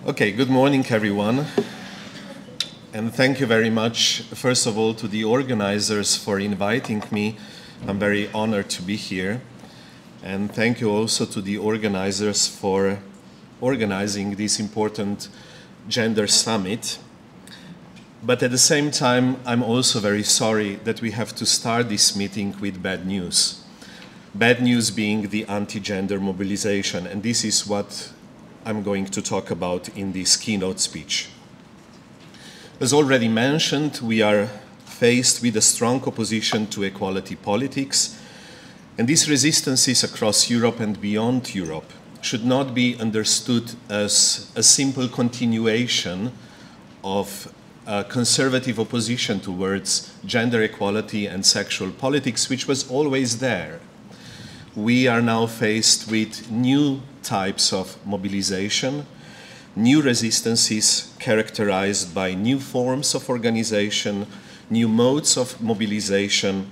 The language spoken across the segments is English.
Okay, good morning, everyone. And thank you very much, first of all, to the organizers for inviting me. I'm very honored to be here. And thank you also to the organizers for organizing this important gender summit. But at the same time, I'm also very sorry that we have to start this meeting with bad news. Bad news being the anti-gender mobilization, and this is what I'm going to talk about in this keynote speech. As already mentioned, we are faced with a strong opposition to equality politics, and these resistances across Europe and beyond Europe should not be understood as a simple continuation of a conservative opposition towards gender equality and sexual politics, which was always there. We are now faced with new types of mobilization, new resistances characterized by new forms of organization, new modes of mobilization,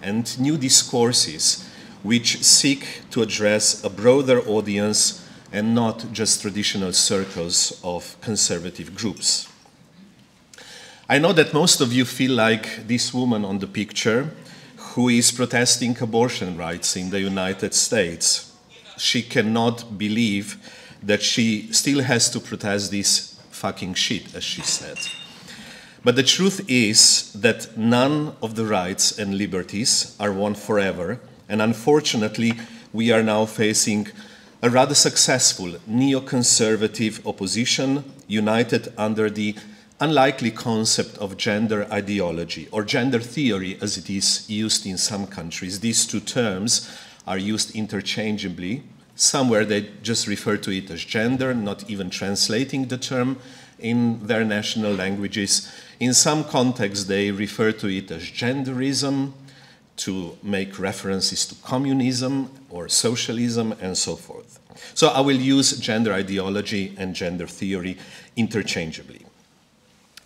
and new discourses which seek to address a broader audience and not just traditional circles of conservative groups. I know that most of you feel like this woman on the picture who is protesting abortion rights in the United States. She cannot believe that she still has to protest this fucking shit, as she said. But the truth is that none of the rights and liberties are won forever, and unfortunately, we are now facing a rather successful neoconservative opposition united under the unlikely concept of gender ideology, or gender theory as it is used in some countries. These two terms are used interchangeably. Somewhere they just refer to it as gender, not even translating the term in their national languages. In some contexts they refer to it as genderism, to make references to communism or socialism and so forth. So I will use gender ideology and gender theory interchangeably.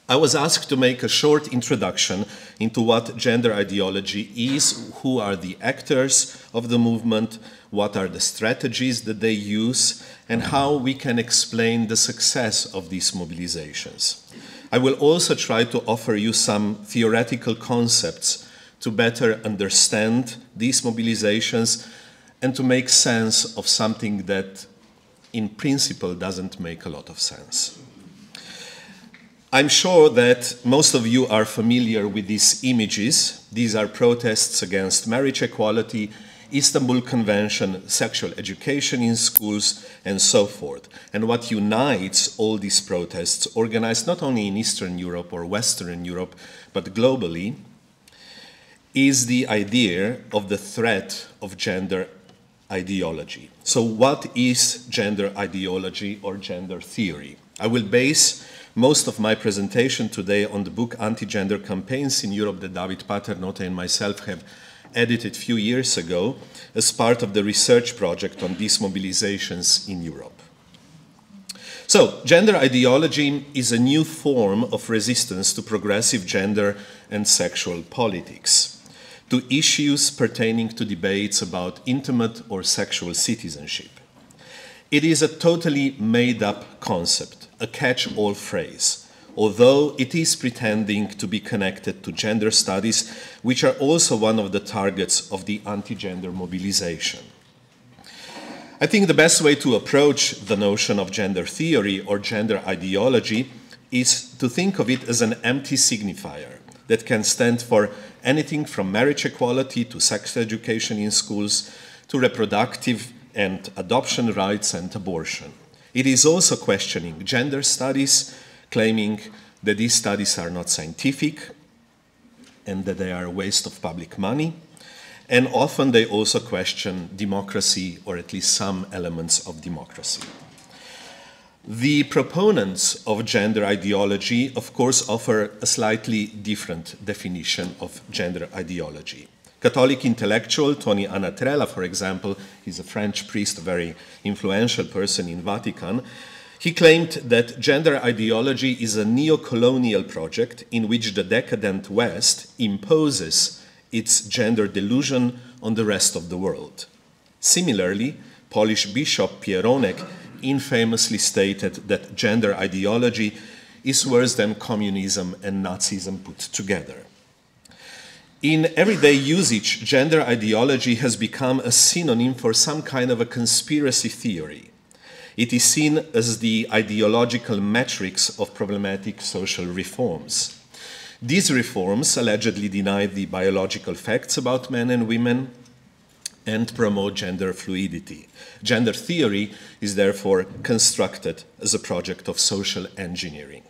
I was asked to make a short introduction into what gender ideology is, who are the actors of the movement, what are the strategies that they use, and how we can explain the success of these mobilizations. I will also try to offer you some theoretical concepts to better understand these mobilizations and to make sense of something that in principle doesn't make a lot of sense. I'm sure that most of you are familiar with these images. These are protests against marriage equality, Istanbul Convention, sexual education in schools, and so forth. And what unites all these protests, organized not only in Eastern Europe or Western Europe, but globally, is the idea of the threat of gender ideology. So what is gender ideology or gender theory? I will base most of my presentation today on the book Anti-Gender Campaigns in Europe that David Paternotte and myself have edited a few years ago as part of the research project on these mobilizations in Europe. So, gender ideology is a new form of resistance to progressive gender and sexual politics, to issues pertaining to debates about intimate or sexual citizenship. It is a totally made-up concept, a catch-all phrase, although it is pretending to be connected to gender studies, which are also one of the targets of the anti-gender mobilization. I think the best way to approach the notion of gender theory or gender ideology is to think of it as an empty signifier that can stand for anything from marriage equality to sex education in schools to reproductive and adoption rights and abortion. It is also questioning gender studies, claiming that these studies are not scientific and that they are a waste of public money. And often they also question democracy, or at least some elements of democracy. The proponents of gender ideology, of course, offer a slightly different definition of gender ideology. Catholic intellectual Tony Anatrella, for example, he's a French priest, a very influential person in Vatican. He claimed that gender ideology is a neo-colonial project in which the decadent West imposes its gender delusion on the rest of the world. Similarly, Polish Bishop Pieronek infamously stated that gender ideology is worse than communism and Nazism put together. In everyday usage, gender ideology has become a synonym for some kind of a conspiracy theory. It is seen as the ideological matrix of problematic social reforms. These reforms allegedly deny the biological facts about men and women and promote gender fluidity. Gender theory is therefore constructed as a project of social engineering.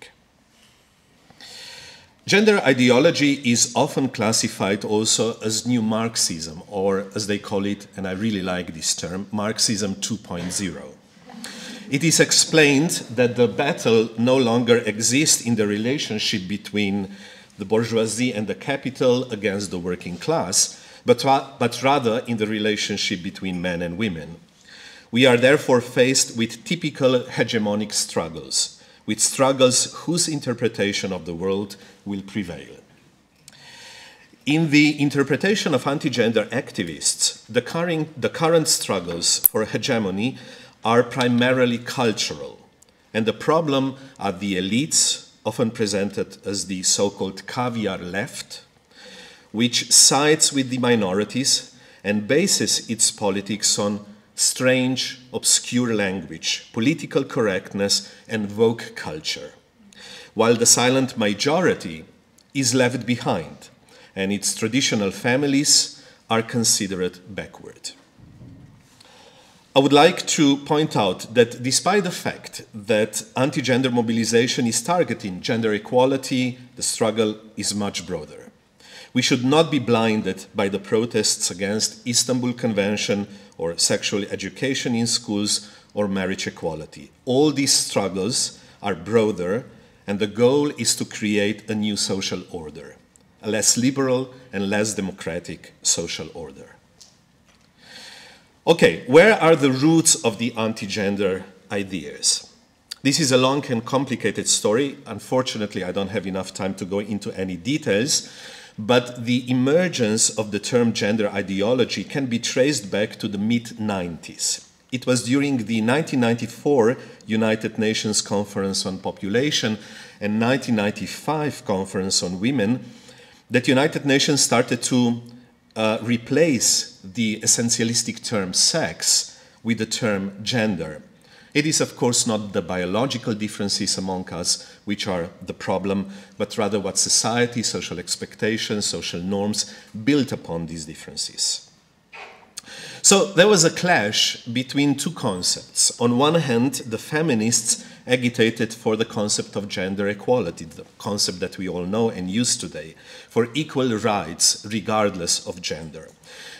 Gender ideology is often classified also as new Marxism, or as they call it, and I really like this term, Marxism 2.0. It is explained that the battle no longer exists in the relationship between the bourgeoisie and the capital against the working class, but rather in the relationship between men and women. We are therefore faced with typical hegemonic struggles, with struggles whose interpretation of the world will prevail. In the interpretation of anti-gender activists, the current struggles for hegemony are primarily cultural, and the problem are the elites, often presented as the so-called caviar left, which sides with the minorities and bases its politics on strange, obscure language, political correctness, and woke culture, while the silent majority is left behind and its traditional families are considered backward. I would like to point out that despite the fact that anti-gender mobilization is targeting gender equality, the struggle is much broader. We should not be blinded by the protests against Istanbul Convention or sexual education in schools or marriage equality. All these struggles are broader, and the goal is to create a new social order, a less liberal and less democratic social order. Okay, where are the roots of the anti-gender ideas? This is a long and complicated story. Unfortunately, I don't have enough time to go into any details, but the emergence of the term gender ideology can be traced back to the mid-90s. It was during the 1994 United Nations Conference on Population and 1995 Conference on Women that United Nations started to replace the essentialistic term sex with the term gender. It is, of course, not the biological differences among us which are the problem, but rather what society, social expectations, social norms built upon these differences. So there was a clash between two concepts. On one hand, the feminists agitated for the concept of gender equality, the concept that we all know and use today, for equal rights regardless of gender,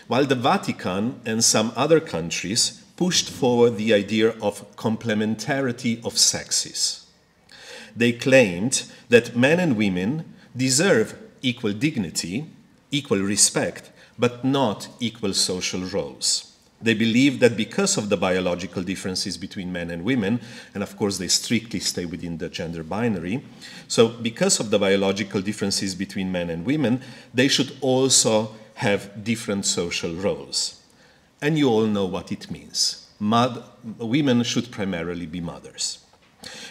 while the Vatican and some other countries pushed forward the idea of complementarity of sexes. They claimed that men and women deserve equal dignity, equal respect, but not equal social roles. They believe that because of the biological differences between men and women, and of course they strictly stay within the gender binary, so because of the biological differences between men and women, they should also have different social roles. And you all know what it means. Women should primarily be mothers.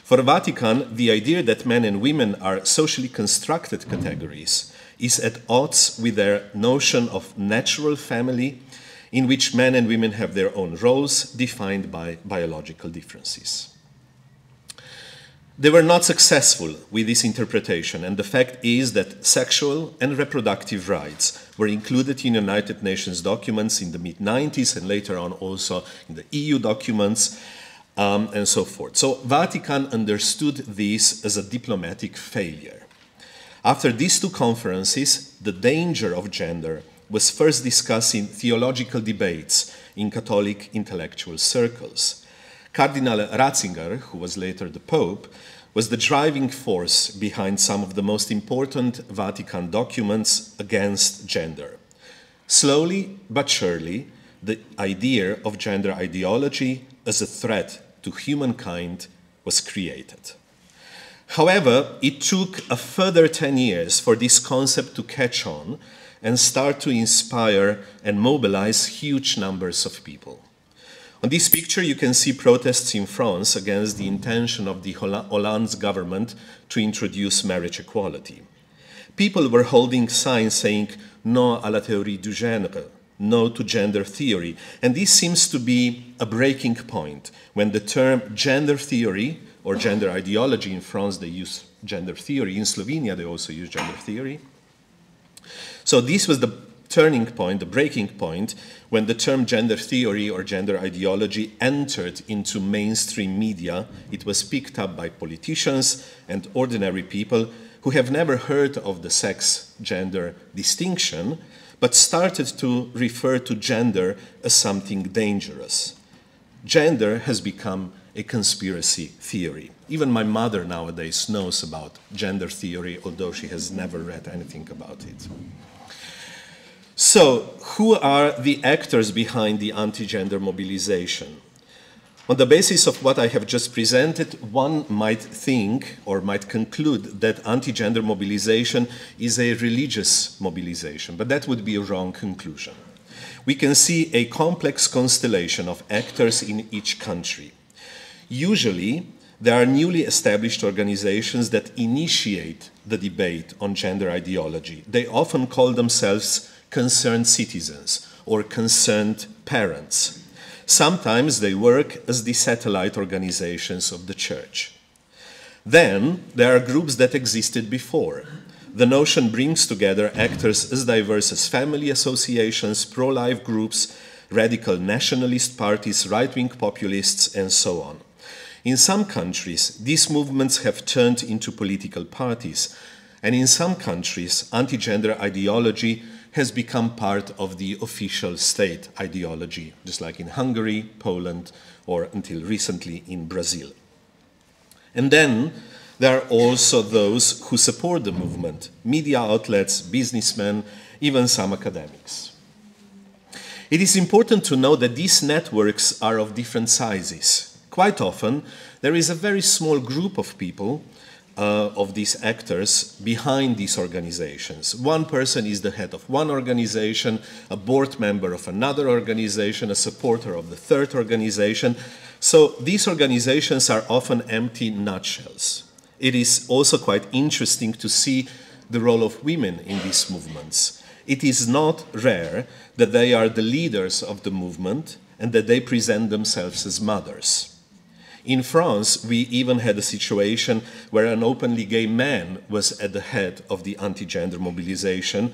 For the Vatican, the idea that men and women are socially constructed categories is at odds with their notion of natural family, in which men and women have their own roles defined by biological differences. They were not successful with this interpretation, and the fact is that sexual and reproductive rights were included in United Nations documents in the mid-90s and later on also in the EU documents and so forth. So Vatican understood this as a diplomatic failure. After these two conferences, the danger of gender was first discussed in theological debates in Catholic intellectual circles. Cardinal Ratzinger, who was later the Pope, was the driving force behind some of the most important Vatican documents against gender. Slowly but surely, the idea of gender ideology as a threat to humankind was created. However, it took a further 10 years for this concept to catch on and start to inspire and mobilize huge numbers of people. On this picture, you can see protests in France against the intention of the Hollande's government to introduce marriage equality. People were holding signs saying, "No à la théorie du genre," no to gender theory. And this seems to be a breaking point when the term gender theory or gender ideology, in France they use gender theory, in Slovenia they also use gender theory. So this was the turning point, the breaking point, when the term gender theory or gender ideology entered into mainstream media. It was picked up by politicians and ordinary people who have never heard of the sex-gender distinction, but started to refer to gender as something dangerous. Gender has become a conspiracy theory. Even my mother nowadays knows about gender theory, although she has never read anything about it. So, who are the actors behind the anti-gender mobilization? On the basis of what I have just presented, one might think or might conclude that anti-gender mobilization is a religious mobilization, but that would be a wrong conclusion. We can see a complex constellation of actors in each country. Usually, there are newly established organizations that initiate the debate on gender ideology. They often call themselves concerned citizens or concerned parents. Sometimes they work as the satellite organizations of the church. Then there are groups that existed before. The notion brings together actors as diverse as family associations, pro-life groups, radical nationalist parties, right-wing populists, and so on. In some countries, these movements have turned into political parties, and in some countries, anti-gender ideology has become part of the official state ideology, just like in Hungary, Poland, or until recently in Brazil. And then there are also those who support the movement, media outlets, businessmen, even some academics. It is important to know that these networks are of different sizes. Quite often, there is a very small group of people of these actors behind these organizations. One person is the head of one organization, a board member of another organization, a supporter of the third organization. So these organizations are often empty nutshells. It is also quite interesting to see the role of women in these movements. It is not rare that they are the leaders of the movement and that they present themselves as mothers. In France, we even had a situation where an openly gay man was at the head of the anti-gender mobilization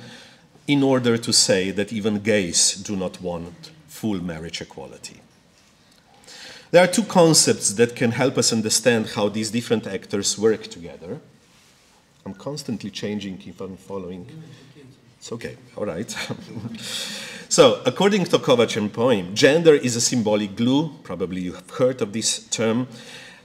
in order to say that even gays do not want full marriage equality. There are two concepts that can help us understand how these different actors work together. I'm constantly changing if I'm following. It's okay, all right. So, according to Kovacs and Poim, gender is a symbolic glue. Probably you have heard of this term.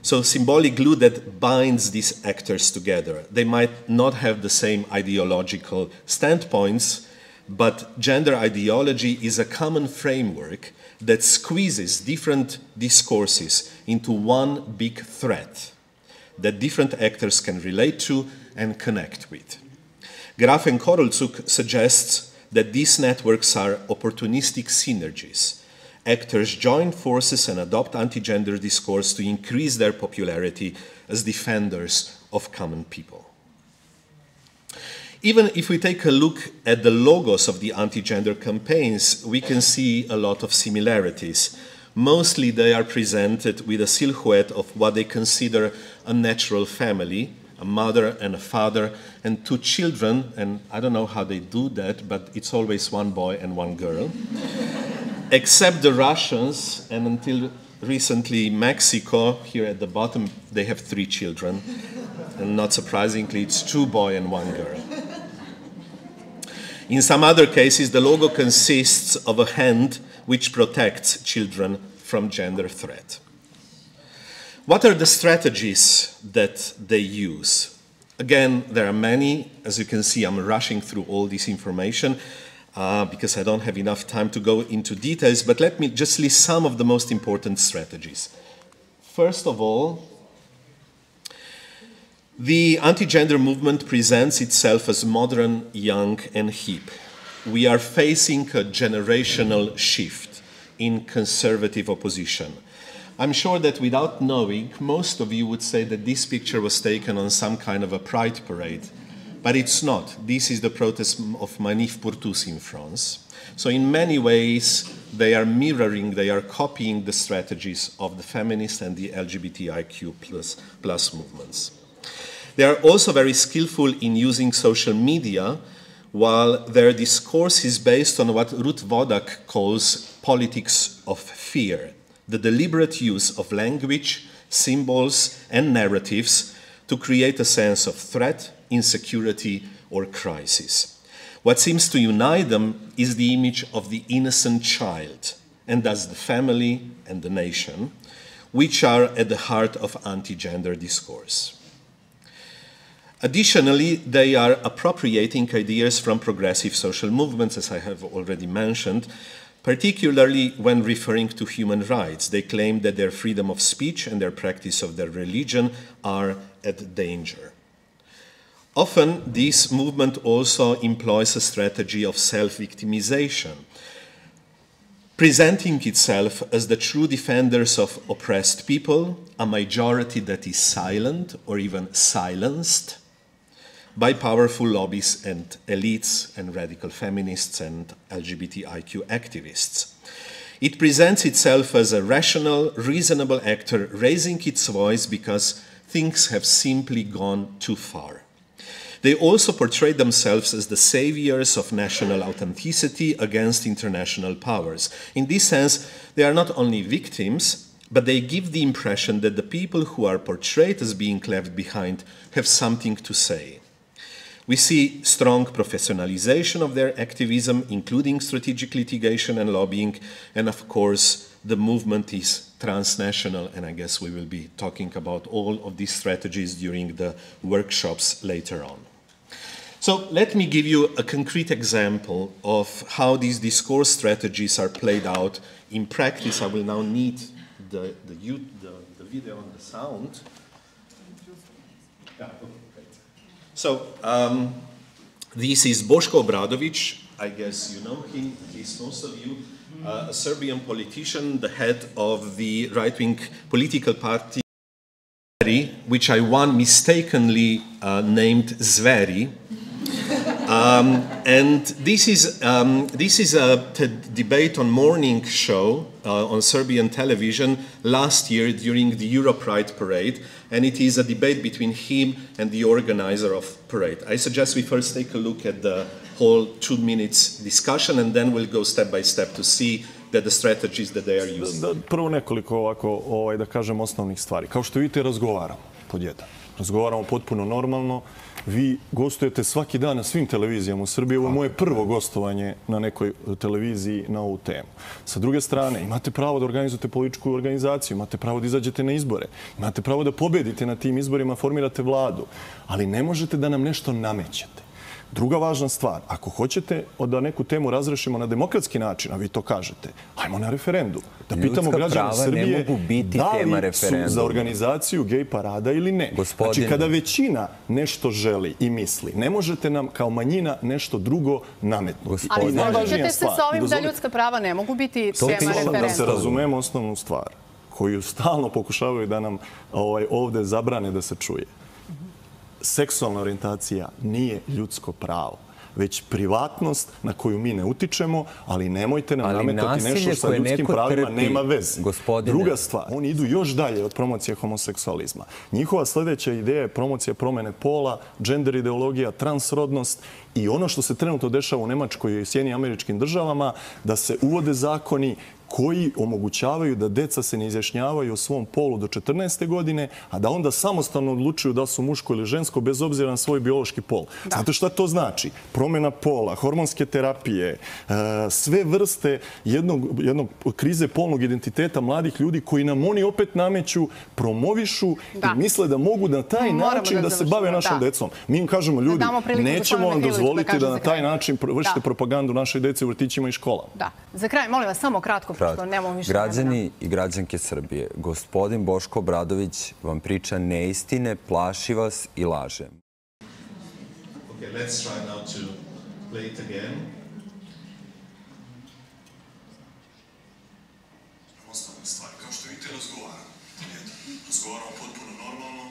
So, symbolic glue that binds these actors together. They might not have the same ideological standpoints, but gender ideology is a common framework that squeezes different discourses into one big thread that different actors can relate to and connect with. Graf and Korolczuk suggests that these networks are opportunistic synergies. Actors join forces and adopt anti-gender discourse to increase their popularity as defenders of common people. Even if we take a look at the logos of the anti-gender campaigns, we can see a lot of similarities. Mostly they are presented with a silhouette of what they consider a natural family, a mother and a father, and two children, and I don't know how they do that, but it's always one boy and one girl. Except the Russians, and until recently Mexico, here at the bottom, they have 3 children. And not surprisingly, it's 2 boys and 1 girl. In some other cases, the logo consists of a hand which protects children from gender threat. What are the strategies that they use? Again, there are many. As you can see, I'm rushing through all this information because I don't have enough time to go into details, but let me just list some of the most important strategies. First of all, the anti-gender movement presents itself as modern, young, and hip. We are facing a generational shift in conservative opposition. I'm sure that without knowing, most of you would say that this picture was taken on some kind of a pride parade, but it's not. This is the protest of Manif pour tous in France. So in many ways, they are mirroring, they are copying the strategies of the feminist and the LGBTIQ plus movements. They are also very skillful in using social media, while their discourse is based on what Ruth Wodak calls politics of fear, the deliberate use of language, symbols, and narratives to create a sense of threat, insecurity, or crisis. What seems to unite them is the image of the innocent child, and thus the family and the nation, which are at the heart of anti-gender discourse. Additionally, they are appropriating ideas from progressive social movements, as I have already mentioned, particularly when referring to human rights. They claim that their freedom of speech and their practice of their religion are at danger. Often, this movement also employs a strategy of self-victimization, presenting itself as the true defenders of oppressed people, a majority that is silent or even silenced by powerful lobbies and elites and radical feminists and LGBTIQ activists. It presents itself as a rational, reasonable actor raising its voice because things have simply gone too far. They also portray themselves as the saviors of national authenticity against international powers. In this sense, they are not only victims, but they give the impression that the people who are portrayed as being left behind have something to say. We see strong professionalization of their activism, including strategic litigation and lobbying, and of course, the movement is transnational, and I guess we will be talking about all of these strategies during the workshops later on. So let me give you a concrete example of how these discourse strategies are played out in practice. I will now need the video and the sound. Yeah, okay. So, this is Boško Obradović. I guess you know him, at least most of you, a Serbian politician, the head of the right-wing political party, which I once mistakenly named Zveri. And this is a debate on morning show on Serbian television last year during the Europride parade, and it is a debate between him and the organizer of parade. I suggest we first take a look at the whole 2 minutes discussion, and then we'll go step by step to see that the strategies that they are using. Prvo nekoliko ovako, da kažem, osnovnih stvari. Kao što vidite, razgovaramo pod jedan. Razgovaramo potpuno normalno. Vi gostujete svaki dan na svim televizijama u Srbiji. Ovo je moje prvo gostovanje na nekoj televiziji na ovu temu. Sa druge strane, imate pravo da organizujete političku organizaciju, imate pravo da izađete na izbore, imate pravo da pobedite na tim izborima, formirate vladu, ali ne možete da nam nešto namećete. Druga važna stvar, ako hoćete da neku temu razrešimo na demokratski način, a vi to kažete, ajmo na referendum. Da pitamo građane Srbije da li su za organizaciju gej parada ili ne. Znači, kada većina nešto želi i misli, ne možete nam kao manjina nešto drugo nametnuti. Ali slažete se sa ovim da ljudska prava ne mogu biti tema referenduma? Da se razumemo osnovnu stvar, koju stalno pokušavaju da nam ovde zabrane da se čuje. Seksualna orijentacija nije ljudsko pravo, već privatnost na koju mi ne utičemo, ali nemojte nam nametati nešto što sa ljudskim pravima nema veze. Druga stvar, oni idu još dalje od promocije homoseksualizma. Njihova sljedeća ideja je promocija promene pola, gender ideologija, transrodnost i ono što se trenutno dešava u Nemačkoj i Sjedinjenim Američkim Državama, da se uvode zakoni koji omogućavaju da deca se ne izjašnjavaju o svom polu do 14. godine, a da onda samostalno odlučuju da su muško ili žensko bez obzira na svoj biološki pol. Znate šta to znači? Promjena pola, hormonske terapije, sve vrste jednog krize polnog identiteta mladih ljudi koji nam oni opet nameću, promovišu i misle da mogu na taj način da se bave našom decom. Mi im kažemo, ljudi, nećemo vam dozvoliti da na taj način vršite propagandu našoj deci u vrtićima i školama. Da. Za kraj, molim vas, samo kratko. Građani i građanke Srbije, gospodin Boško Obradović vam priča neistine, plaši vas i laže. Okay, let's try now to play it again. stvari. Kao što vidite, razgovaramo. Razgovaramo potpuno normalno.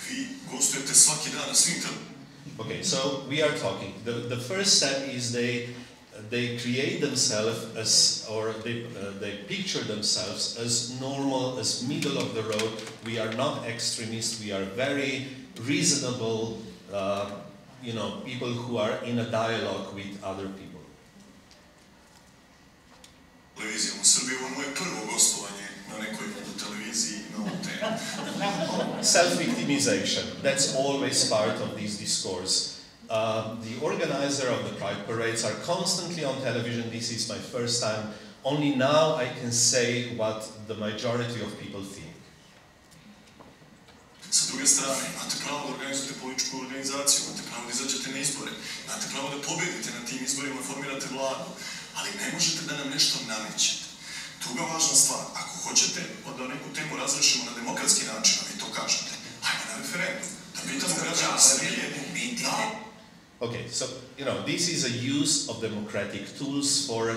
Vi gostujete svaki dan na svim televizijama. Okay, so we are talking. The first step is they create themselves as, or they picture themselves as normal, as middle of the road. We are not extremists. We are very reasonable, people who are in a dialogue with other people. Televizijom u Srbiji, ovo je moje prvo gostovanje na nekoj televiziji na ovu temu. Self-victimization, that's always part of this discourse. The organizer of the Pride Parades are constantly on television. This is my first time. Only now I can say what the majority of people think. Sa druge strane, imate pravo da organizujete političku organizaciju, imate pravo da izađete na izbore, imate pravo da pobedite na tim izborima, formirate vladu, ali ne možete da nam nešto namećete. Druga važna stvar, ako hoćete da neku temu razrešimo na demokratski način, a vi to kažete, hajde na referendum, da pitamo građana Srbije, da. Okay, so, this is a use of democratic tools for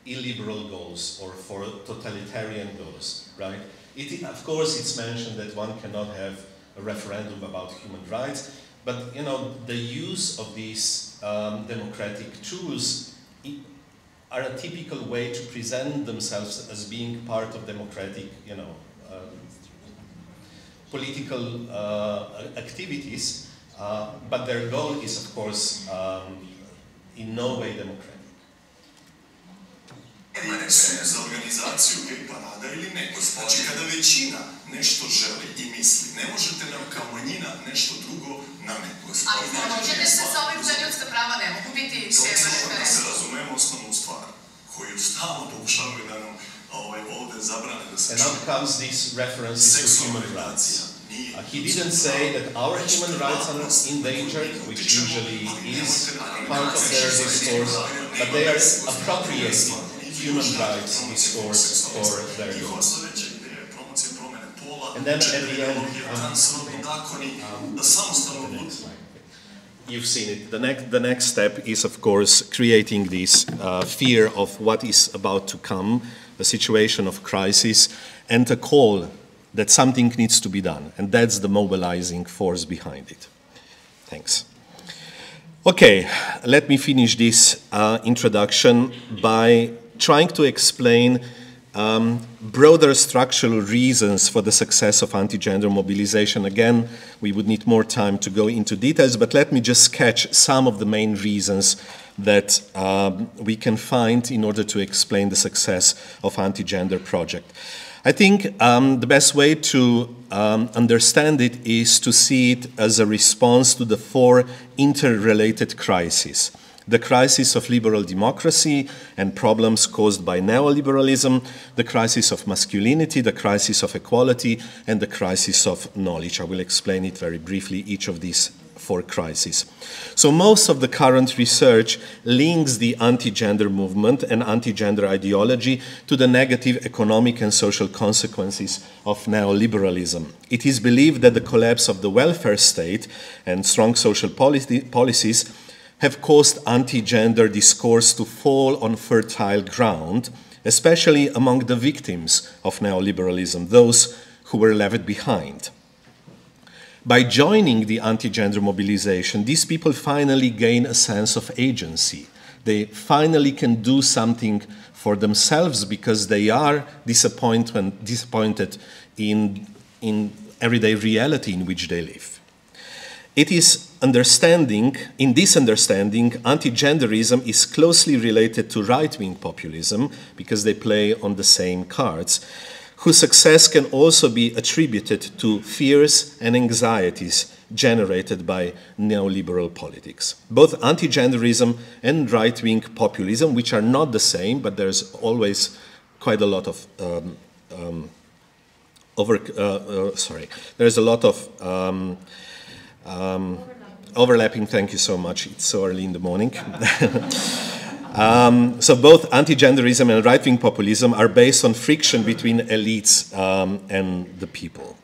illiberal goals or for totalitarian goals, right? Of course, it's mentioned that one cannot have a referendum about human rights, but, the use of these democratic tools are a typical way to present themselves as being part of democratic, political activities, but their goal is, of course, in no way democratic. Su za organizaciju gej parada ili ne? Znači, kada većina nešto želi i misli, ne možete nam kao manjina nešto drugo nametnuti. Ali možete se sa ovim da ljudska prava ne mogu biti tema referenduma. Da se razumemo osnovnu stvar, koju stalno pokušavaju da nam ovde zabrane da se čuje. And now comes these references to human rights. He didn't say that our human rights are endangered, which usually is part of their discourse, but they are appropriating human rights discourse for their goals. And then at the end, you've seen it. The next step is, of course, creating this fear of what is about to come, a situation of crisis, and a call that something needs to be done. And that's the mobilizing force behind it. Thanks. Okay, let me finish this introduction by trying to explain broader structural reasons for the success of anti-gender mobilization. Again, we would need more time to go into details, but let me just sketch some of the main reasons that we can find in order to explain the success of anti-gender project. I think the best way to understand it is to see it as a response to the four interrelated crises. The crisis of liberal democracy and problems caused by neoliberalism, the crisis of masculinity, the crisis of equality, and the crisis of knowledge. I will explain it very briefly, each of these four crises. So most of the current research links the anti-gender movement and anti-gender ideology to the negative economic and social consequences of neoliberalism. It is believed that the collapse of the welfare state and strong social policies have caused anti-gender discourse to fall on fertile ground, especially among the victims of neoliberalism, those who were left behind. By joining the anti-gender mobilization, these people finally gain a sense of agency. They finally can do something for themselves because they are disappointed in everyday reality in which they live. It is in this understanding, anti-genderism is closely related to right-wing populism because they play on the same cards, whose success can also be attributed to fears and anxieties generated by neoliberal politics. Both anti-genderism and right-wing populism, which are not the same, but there's always quite a lot of overlapping, thank you so much, it's so early in the morning. So both anti-genderism and right-wing populism are based on friction between elites and the people.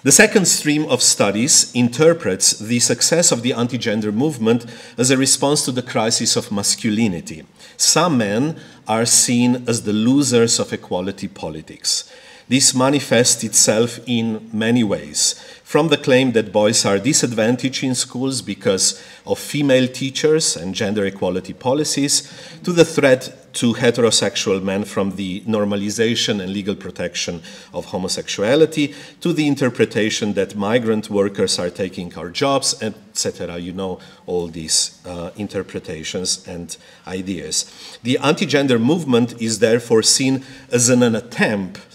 The second stream of studies interprets the success of the anti-gender movement as a response to the crisis of masculinity. Some men are seen as the losers of equality politics. This manifests itself in many ways, from the claim that boys are disadvantaged in schools because of female teachers and gender equality policies, to the threat to heterosexual men from the normalization and legal protection of homosexuality, to the interpretation that migrant workers are taking our jobs, etc. You know all these interpretations and ideas. The anti-gender movement is therefore seen as an attempt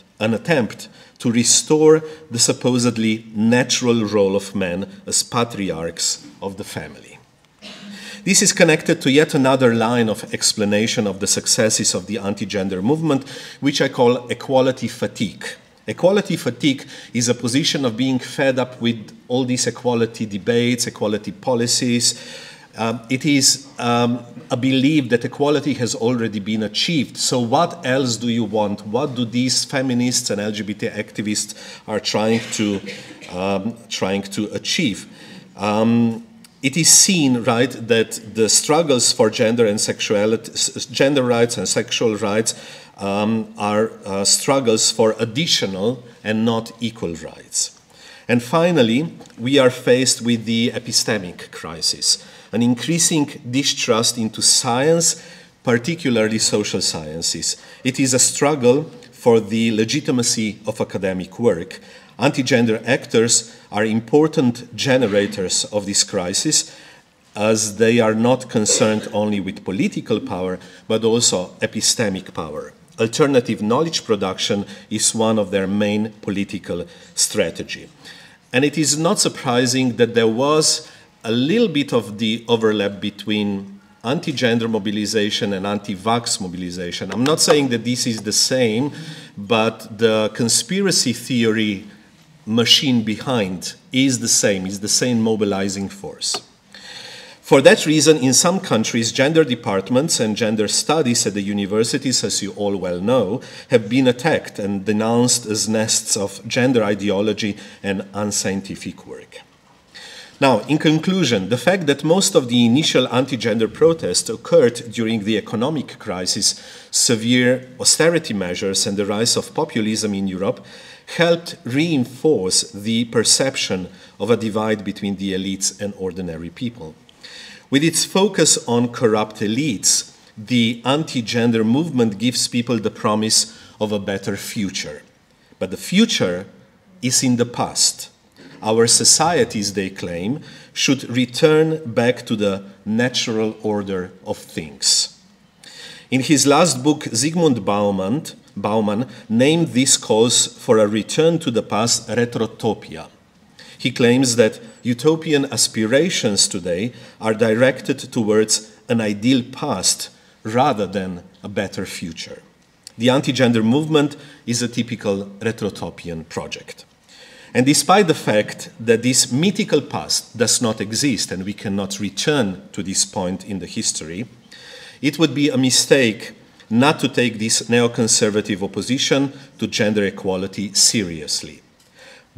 to restore the supposedly natural role of men as patriarchs of the family. This is connected to yet another line of explanation of the successes of the anti-gender movement, which I call equality fatigue. Equality fatigue is a position of being fed up with all these equality debates, equality policies. It is a belief that equality has already been achieved. So what else do you want? What do these feminists and LGBT activists are trying to achieve? It is seen, right, that the struggles for gender rights and sexual rights are struggles for additional and not equal rights. And finally, we are faced with the epistemic crisis, an increasing distrust into science, particularly social sciences. It is a struggle for the legitimacy of academic work. Anti-gender actors are important generators of this crisis, as they are not concerned only with political power, but also epistemic power. Alternative knowledge production is one of their main political strategy. And it is not surprising that there was a little bit of the overlap between anti-gender mobilization and anti-vax mobilization. I'm not saying that this is the same, but the conspiracy theory machine behind is the same mobilizing force. For that reason, in some countries, gender departments and gender studies at the universities, as you all well know, have been attacked and denounced as nests of gender ideology and unscientific work. Now, in conclusion, the fact that most of the initial anti-gender protests occurred during the economic crisis, severe austerity measures, and the rise of populism in Europe helped reinforce the perception of a divide between the elites and ordinary people. With its focus on corrupt elites, the anti-gender movement gives people the promise of a better future. But the future is in the past. Our societies, they claim, should return back to the natural order of things. In his last book, Zygmunt Bauman named these calls for a return to the past retrotopia. He claims that utopian aspirations today are directed towards an ideal past rather than a better future. The anti-gender movement is a typical retrotopian project. And despite the fact that this mythical past does not exist and we cannot return to this point in the history, it would be a mistake not to take this neoconservative opposition to gender equality seriously.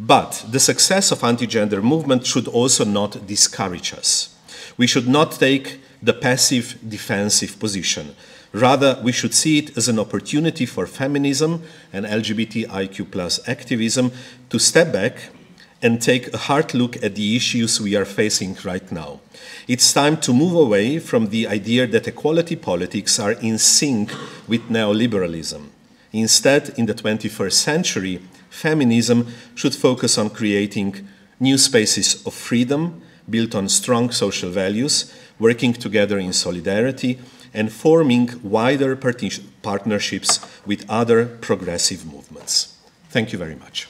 But the success of anti-gender movement should also not discourage us. We should not take the passive defensive position. Rather, we should see it as an opportunity for feminism and LGBTIQ+ activism to step back and take a hard look at the issues we are facing right now. It's time to move away from the idea that equality politics are in sync with neoliberalism. Instead, in the 21st century, feminism should focus on creating new spaces of freedom built on strong social values, working together in solidarity, and forming wider partnerships with other progressive movements. Thank you very much.